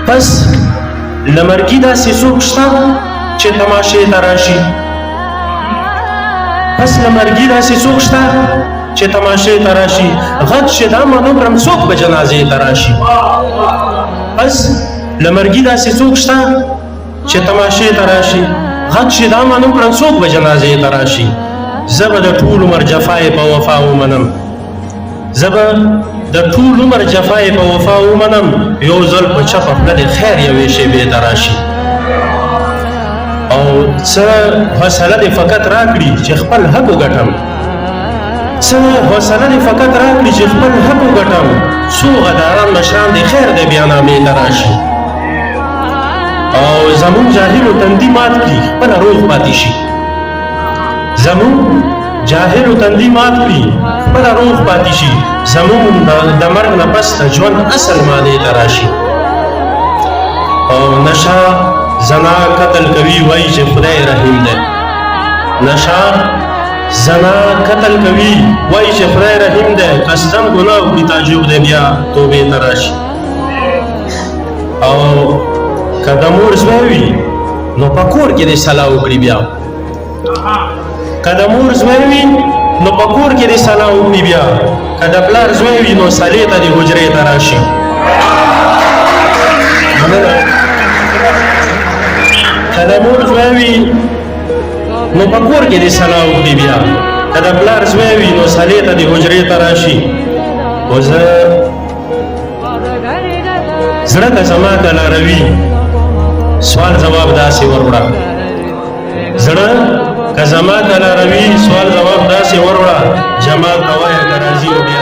پس له مرګي داسې څوک شته چې تماشې ته راشي پس له مرګي داسې څوک شته چې تماشې ته راشي غږ چې دا منو کړم څوک به جنازې ته راشي پس له مرګي داسې څوک شته چې تماشې ته راشي غږ چې دا منو کړم څوک به جنازې ته راشي زه به د ټول عمر جفای په وفا ومنم زه به د ټول عمر جفای په وفا ومنم یو ځل په چپه خوله د خیر یوې شېبې ته راشي او څه حوصله دې فقط راکړي چې خپل حق وګټم څه حوصله دې فقط راکړي چې خپل حق وګټم څو غداران مشران د خیر د بیانامې ته راشي او زمون جاهلو تندي مات کړي خپله روغ پاتې شي زمون جاهلو تندي مات کړي خپله روغ پاتې شي زمون د مرګ نه پس د ژوند اصل معنی ته راشي او نشه زنا قتل کوي وایي چې خدای رحیم دی نشه زنا قتل کوي وایي چې خدای رحیم دی قصدن ګناه وکړي تعجب دی بیا توبې ته راشي او که د مور زوی وي نو په کور کې دې صلاح وکړي بیا که د مور زوی وي نو په کور کې دې صلاح وکړي بیا که د پلار زوی وي نو صلې ته دې حجرې ته راشي که د مور زوی وي نو په کور کې دې صلاح وکړي بیا که د پلار زوی وي نو صلې ته دې حجرې ته راشي خو زړه که زما که لاروي سوال جواب داسې وروړه زړه که زما که لاروي سوال جواب داسې وروړه جمال ته وایه که راځي او بیا